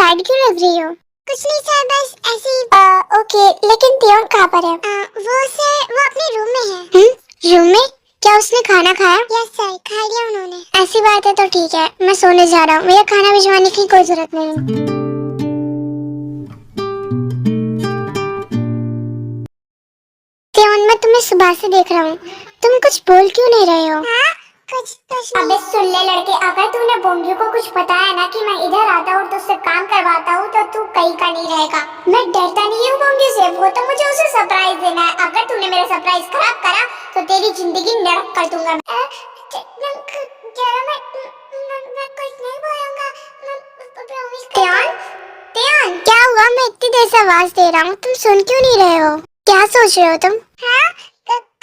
Sad क्यों लग रही हो? कुछ नहीं सर, बस ऐसे ही। ओके, लेकिन त्योन कहाँ पर है? वो सर, वो अपने रूम में है। रूम में? क्या उसने खाना खाया? यस सर, खा लिया उन्होंने। ऐसी बात है तो ठीक है, मैं सोने जा रहा हूँ। मेरा खाना भिजवाने की कोई जरूरत नहीं। त्योन, मैं तुम्हें सुबह से देख रहा हूँ, तुम कुछ बोल क्यों नहीं रहे हो? कुछ नहीं। अबे सुन ले लड़के, अगर तूने बोंगी को कुछ बताया ना कि मैं इधर आता हूँ तो उससे काम करवाता हूँ, तो तू कहीं का नहीं रहेगा। मैं डरता नहीं हूँ बोंगी से, वो तो मुझे उसे सरप्राइज देना है। अगर तूने मेरा सरप्राइज खराब करा तो तेरी जिंदगी नरक कर दूंगा मैं। कुछ नहीं बोलूंगा, प्रॉमिस। त्योन, त्योन, क्या हुआ? मैं इतनी देर से आवाज दे रहा हूँ, तुम सुन क्यों नहीं रहे हो? क्या सोच रहे हो तुम?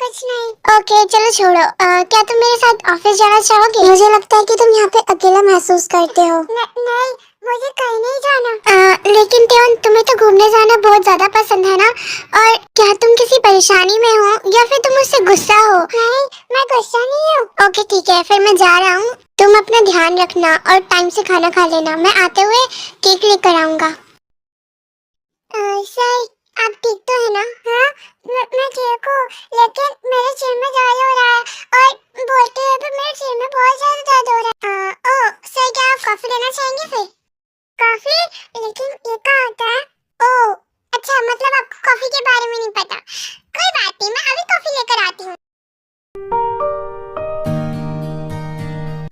कुछ नहीं। ओके चलो छोड़ो। क्या तुम मेरे साथ ऑफिस जाना चाहोगे? मुझे लगता है कि तुम यहाँ पे अकेला महसूस करते हो। नहीं, मुझे कहीं नहीं जाना। लेकिन त्योन, तुम्हें तो घूमने जाना बहुत ज्यादा पसंद है ना? और क्या तुम किसी परेशानी में हो या फिर तुम मुझसे गुस्सा हो? नहीं, मैं गुस्सा नहीं हूँ। ओके ठीक है, फिर मैं जा रहा हूँ। तुम अपना ध्यान रखना और टाइम से खाना खा लेना। मैं आते हुए केक लेकर आऊंगा। सर, आप ठीक तो है ना? हाँ, मैं ठीक हूँ, लेकिन मेरे सिर में दर्द हो रहा है और बोलते हुए भी मेरे सिर में बहुत ज्यादा दर्द हो रहा है। ओह सर, क्या आप कॉफी लेना चाहेंगे फिर? कॉफी? लेकिन ये क्या होता है? ओह अच्छा, मतलब आपको कॉफी के बारे में नहीं पता। कोई बात नहीं, मैं अभी कॉफी लेकर आती हूँ।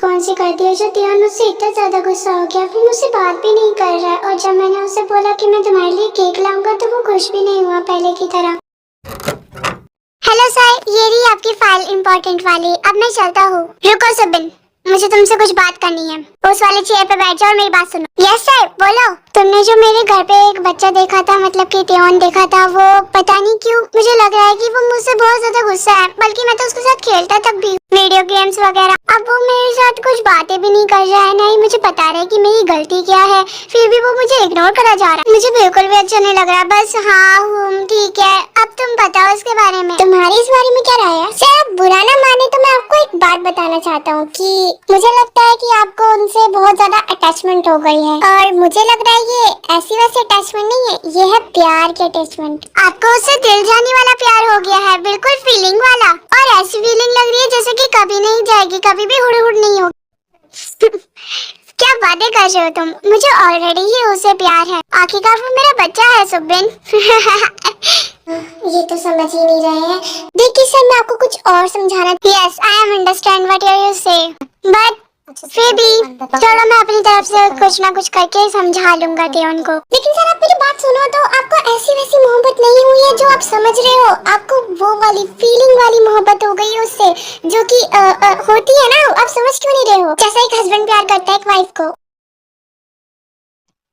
कौन सी कर दिया जो त्योन मुझसे इतना ज्यादा गुस्सा हो गया, फिर मुझसे बात भी नहीं कर रहा है। और जब मैंने उसे बोला कि मैं तुम्हारे लिए केक लाऊंगा तो वो खुश भी नहीं हुआ पहले की तरह। हेलो सर, ये रही आपकी फाइल इम्पोर्टेंट वाली। अब मैं चलता हूँ। रुको सुबिन, मुझे तुमसे कुछ बात करनी है। उस वाले चेयर पे बैठ जाओ और मेरी बात सुनो। यस सर, बोलो। तुमने जो मेरे घर पे एक बच्चा देखा था, मतलब कि त्योन देखा था, वो पता नहीं क्यों मुझे लग रहा है कि वो मुझसे बहुत ज्यादा गुस्सा है। बल्कि मैं तो उसके साथ खेलता तक भी, वीडियो गेम्स वगैरह। अब वो मेरे साथ कुछ बातें भी नहीं कर रहा है, नहीं मुझे बता रहा है कि मेरी गलती क्या है। फिर भी वो मुझे इग्नोर करा जा रहा है। मुझे बिल्कुल भी अच्छा नहीं लग रहा। बस हाँ ठीक है, अब तुम बताओ इसके बारे में। तुम्हारी इस बारे में क्या राय है? सर आप बुरा ना माने तो मैं आपको एक बात बताना चाहता हूँ कि मुझे लगता है कि आपको उनसे बहुत ज्यादा अटैचमेंट हो गई है। और मुझे लग रहा है ये ऐसी वैसी अटैचमेंट नहीं है, ये है प्यार की अटैचमेंट। आपको उससे दिल जाने वाला प्यार हो गया है, बिल्कुल फीलिंग वाला। और ऐसी फीलिंग लग रही है जैसे कि कभी नहीं जाएगी, कभी भी हुड़ हुड़ नहीं होगी। क्या बातें कर रहे हो तुम? मुझे ऑलरेडी ही उससे प्यार है। आखिरकार वो मेरा बच्चा है सुबिन। ये तो समझ ही नहीं रहे हैं। देखिए सर, मैं आपको कुछ और समझाना। Yes I am understand what you से, बट फिर भी चलो मैं अपनी तरफ से कुछ ना कुछ करके समझा लूंगा त्योन को। लेकिन सर आप मेरी बात सुनो तो, आपको ऐसी वैसी मोहब्बत नहीं हुई है जो आप समझ रहे हो। आपको वो वाली फीलिंग वाली मोहब्बत हो गई है उससे, जो कि होती है ना। आप समझ क्यों नहीं रहे हो? जैसा एक हस्बैंड प्यार करता है एक वाइफ को।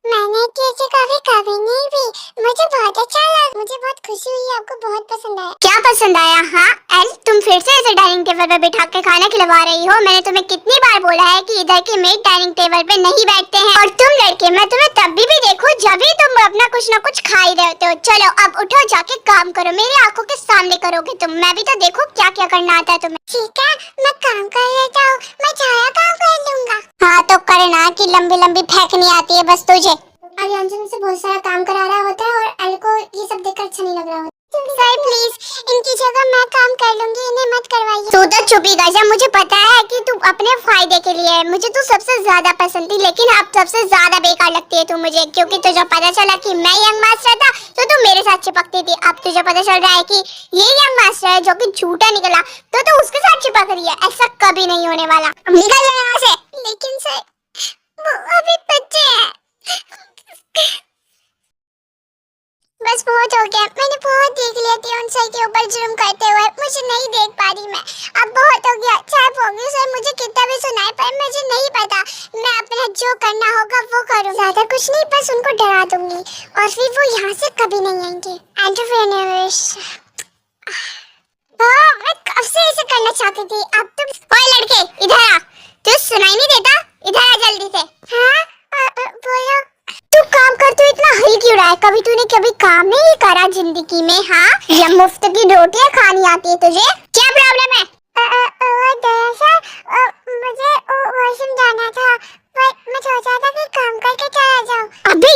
मैंने कैसे कभी नहीं भी। मुझे बहुत अच्छा लगा, मुझे बहुत खुशी हुई, आपको बहुत पसंद आया। क्या पसंद आया? हाँ एल, तुम फिर से ऐसे डाइनिंग टेबल पे बिठा के खाना खिलवा रही हो। मैंने तुम्हें कितनी बार बोला है कि इधर के मेड डाइनिंग टेबल पे नहीं बैठते हैं। और तुम लड़के, मैं तुम्हें तब भी देखूं जब भी तुम अपना कुछ ना कुछ खा ही रहते हो। चलो अब उठो, जाके काम करो। मेरी आंखों के सामने करोगे तुम, मैं भी तो देखूं क्या क्या करना आता है तुम्हें। ठीक है, मैं काम कर लेता हूँ, मैं सारा काम कर लूंगा। हाँ तो करना कि लंबी लंबी फेंकनी आती है बस तुझे। अरियांजन से बहुत सारा काम करा रहा होता है और एल को ये सब देखकर अच्छा नहीं लग रहा होता। सर प्लीज, इनकी जगह मैं काम कर लूंगी, इन्हें मत करवाइए। तू तो चुप ही कर जा। मुझे पता है कि तू अपने फायदे के लिए है। मुझे तू सबसे ज्यादा पसंद थी, लेकिन अब सबसे ज्यादा बेकार लगती है तू मुझे, क्योंकि तुझे पता चला कि मैं यंग मास्टर था तो तू मेरे साथ चिपकती थी। अब तुझे पता चल रहा है कि ये यंग मास्टर है जो कि झूठा निकला, तो तू उसके साथ चिपक रही है। ऐसा कभी नहीं होने वाला। निकल जा यहाँ से। लेकिन सर, वो अभी बच्चे हैं। बस बहुत हो गया, मैंने बहुत देख लिया थी उन सर के ऊपर जुर्म करते हुए, मुझे नहीं देख पा रही मैं। अब बहुत हो गया। चाहे होगी सर मुझे कितना भी सुनाए, पर मुझे नहीं पता। मैं अपना जो करना होगा वो करूँ। ज्यादा कुछ नहीं, बस उनको डरा दूंगी और फिर वो यहाँ से कभी नहीं आएंगे। एंटरप्रेन्योर्स, हाँ मैं कब से ऐसे करना चाहती थी। अब तुम, ओए लड़के इधर आ। तुझे सुनाई नहीं देता? इधर आ जल्दी से। हाँ बोलो। तू काम कर, तू इतना हिल क्यों रहा है? कभी तूने कभी काम नहीं करा जिंदगी में? हाँ, या मुफ्त की रोटियां खानी आती है तुझे? क्या प्रॉब्लम है? मुझे वॉशरूम जाना था, पर मैं सोचा था कि काम करके चला जाऊं। अबे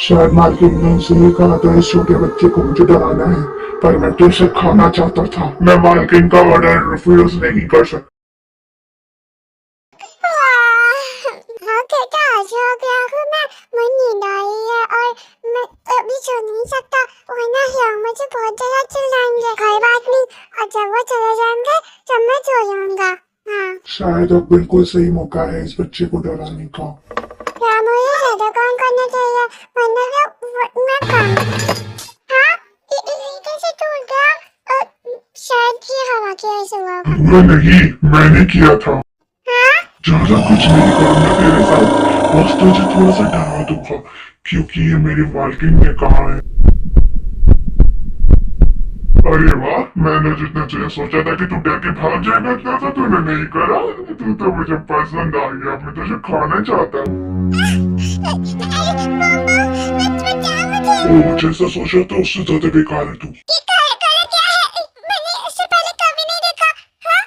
शायद मालकिन ने इसलिए कहा था इस छोटे बच्चे को मुझे डराना है, पर मैं तो इसे खाना चाहता था। मैं मालकिन का ऑर्डर रिफ्यूज नहीं कर सकता। हाँ बेटा, आज हो गया हूँ मैं। मुझे नींद आ रही है और मैं अभी सो नहीं सकता, वरना यहाँ मुझे बहुत ज्यादा चिल्लाएंगे। कोई बात नहीं, और जब वो चले जाएंगे तब मैं सो जाऊंगा। हाँ, शायद अब बिल्कुल सही मौका है इस बच्चे को डराने का। क्या मुझे ज्यादा काम करना चाहिए, वरना मैं काम। हाँ, ये कैसे टूट गया? शायद ये हवा की वजह से हुआ होगा। नहीं, मैंने किया था। हाँ? ज्यादा कुछ नहीं करना तेरे साथ, बस तुझे थोड़ा सा डरा दूंगा, क्योंकि ये मेरे मालकिन ने कहा है। अरे वाह, मैंने जितना तुझे सोचा था कि तू डर के भाग जाएगा, क्या था तूने नहीं करा। तू तो मुझे पसंद आ गया, मैं तुझे खाना चाहता हूँ। अरे मम्मा, बचाओ मुझे। ओ, जैसा सोचा था उससे ज्यादा बेकार है तू। ये काला क्या है? मैंने इससे पहले कभी नहीं देखा। हाँ?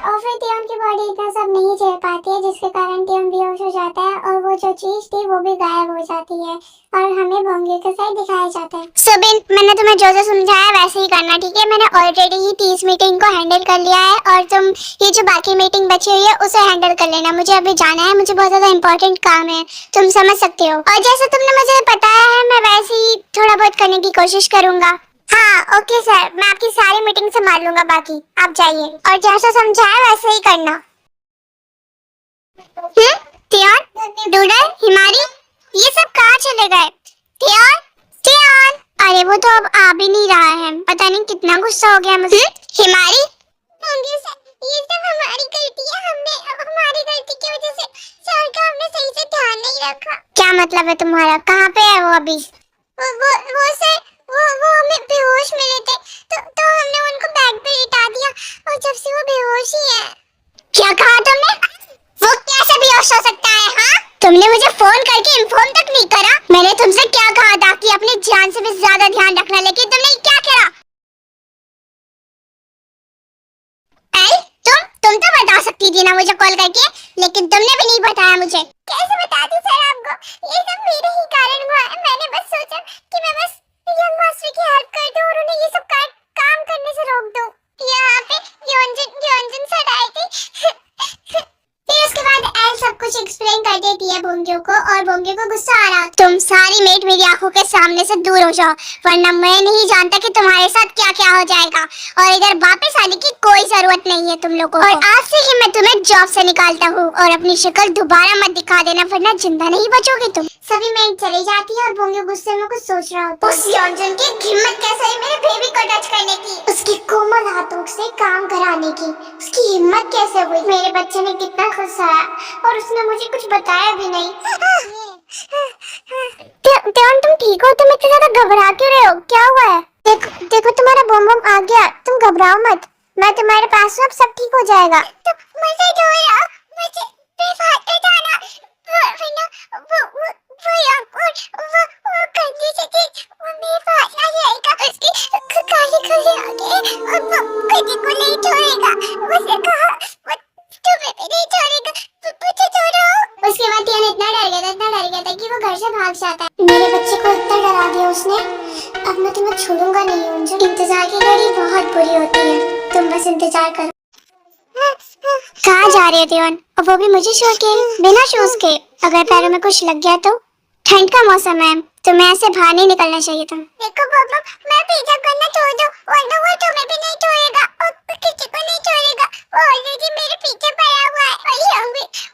और फिर टियोन की बॉडी इतना सब नहीं झेल पाती है, जिसके कारण टियोन बेहोश हो जाता है और वो जो चीज थी वो भी गायब हो जाती है और हमें बोंगे के साथ दिखाया जाता है। सुबिन, मैंने तुम्हें जो जो समझाया वैसे ही करना, ठीक है? मैंने ऑलरेडी ही 30 मीटिंग को हैंडल कर लिया है और तुम ये जो बाकी मीटिंग बची हुई है उसे हैंडल कर लेना। मुझे अभी जाना है, मुझे बहुत ज्यादा इंपॉर्टेंट काम है, तुम समझ सकते हो। और जैसे तुमने मुझे बताया है मैं वैसे ही थोड़ा बहुत करने की कोशिश करूंगा। हाँ ओके सर, मैं आपकी सारी मीटिंग संभाल लूंगा, बाकी आप जाइए और जैसा समझाया वैसे ही करना। टियोन, डूडल, हिमारी, ये सब कहाँ चले गए? टियोन, टियोन, अरे वो तो अब आ भी नहीं रहा है, पता नहीं कितना गुस्सा हो गया मुझे। हिमारी, ये सब हमारी गलती है, हमने हमारी गलती की वजह से सर का हमने सही से ध्यान नहीं रखा। क्या मतलब है तुम्हारा? कहाँ पे है वो अभी? वो सर, वो हमें बेहोश मिले थे, तो हमने उनको बैग पे लिटा दिया और जब से वो बेहोश ही है। क्या कहा तुमने? वो कैसे बेहोश हो सकता है? हाँ, तुमने मुझे फोन करके इन्फॉर्म तक नहीं करा। मैंने तुमसे क्या कहा था कि अपनी जान से भी ज्यादा ध्यान रखना, लेकिन तुमने क्या करा? तुम तो बता सकती थी ना मुझे कॉल करके, लेकिन तुमने भी नहीं बताया मुझे। कैसे बताती सर आपको? ये सब मेरे ही कारण हुआ है। मैंने बस सोचा कि मैं बस यंग मास्टर की हेल्प कर दूं और उन्हें ये सब काम करने से रोक दूं। यहाँ पे योंजन सर आए थे। फिर उसके बाद एल सब कुछ एक्सप्लेन कर देती है बोंगियो को और बोंगियो को गुस्सा आ रहा। तुम सारी मेट मेरी आंखों के सामने से दूर हो जाओ, वरना मैं नहीं जानता कि तुम्हारे साथ क्या क्या हो जाएगा। और इधर वापस आने की कोई जरूरत नहीं है तुम लोगों को। और आज से ही मैं तुम्हें जॉब से निकालता हूँ और अपनी शक्ल दोबारा मत दिखा देना, वरना जिंदा नहीं बचोगे तुम। सभी मेट चली जाती है और बोंगियो गुस्से में कुछ सोच रहा होता है। उस योंजन की हिम्मत कैसे है मेरे बेबी को टच करने की, उसके कोमल हाथों से काम कराने की, उसकी हिम्मत कैसे हुई? मेरे बच्चे ने कितना गुस्साया और उसने मुझे कुछ बताया भी नहीं। टियोन, तुम ठीक हो? तुम इतने ज्यादा घबरा क्यों रहे हो? क्या हुआ है? देखो तुम्हारा बम बम आ गया, तुम घबराओ मत, मैं तुम्हारे पास हूँ, अब सब ठीक हो जाएगा। तो मुझे जो है मुझे बेफालतू जाना, वो गंदी सी चीज वो मेरे पास आ जाएगा, उसकी काली खुली आगे और वो कभी को नहीं छोड़ेगा। उसने कहा वो तुम्हें भी नहीं छोड़ेगा, मुझे छोड़ो। उसके बाद टियोन इतना डर गया था कि वो घर से भाग जाता है। मेरे बच्चे को इतना डरा दिया उसने, अब मैं तुम्हें छोड़ूंगा नहीं योंजन। इंतजार की घड़ी बहुत बुरी होती है, तुम बस इंतजार करो। कहाँ जा रहे हो टियोन? और वो भी मुझे छोड़ के, बिना शूज के? अगर पैरों में कुछ लग गया तो? ठंड का मौसम है, तुम्हें ऐसे बाहर नहीं निकलना चाहिए था। देखो पापा, मैं पीछा करना छोड़ दूं, वरना वो तुम्हें भी नहीं छोड़ेगा और किसी को नहीं छोड़ेगा। वो ऑलरेडी मेरे पीछे पड़ा हुआ है और ये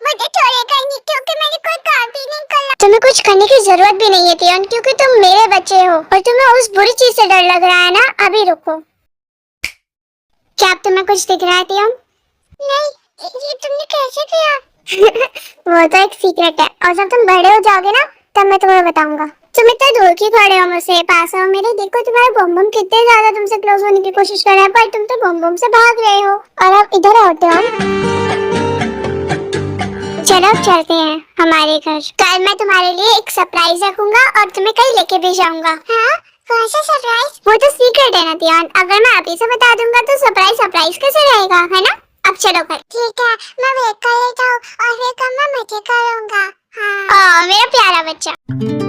मुझे छोड़ेगा नहीं, क्योंकि मैंने कोई काम भी नहीं किया। तुम्हें कुछ करने की जरूरत भी नहीं है टियोन, क्योंकि तुम मेरे बच्चे हो और तुम्हें उस बुरी चीज से डर लग रहा है ना। अभी रुको, क्या अब तुम्हें कुछ दिख रहा है टियोन? नहीं, ये तुमने कैसे किया? वो तो एक सीक्रेट है और जब तुम बड़े हो जाओगे ना तब मैं तुम्हें बताऊंगा। तुम इतने दूर क्यों खड़े हो मुझसे? पास आओ मेरे, देखो तुम्हारे बम बम कितने ज्यादा तुमसे क्लोज होने की कोशिश कर रहे हैं, पर तुम तो बम बम से भाग रहे हो। और अब इधर आओ हम। चलो अब चलते हैं हमारे घर। कल मैं तुम्हारे लिए एक सरप्राइज रखूंगा और तुम्हें कहीं लेके भी जाऊंगा। हाँ? कौन सा सरप्राइज? वो तो सीक्रेट है ना टियोन, अगर मैं अभी से बता दूंगा तो सरप्राइज कैसे रहेगा, है ना? अब चलो घर। ठीक ठीक है, मैं वेट कर लेता हूँ और फिर कब मैं मजे करूँगा। हाँ मेरा प्यारा बच्चा।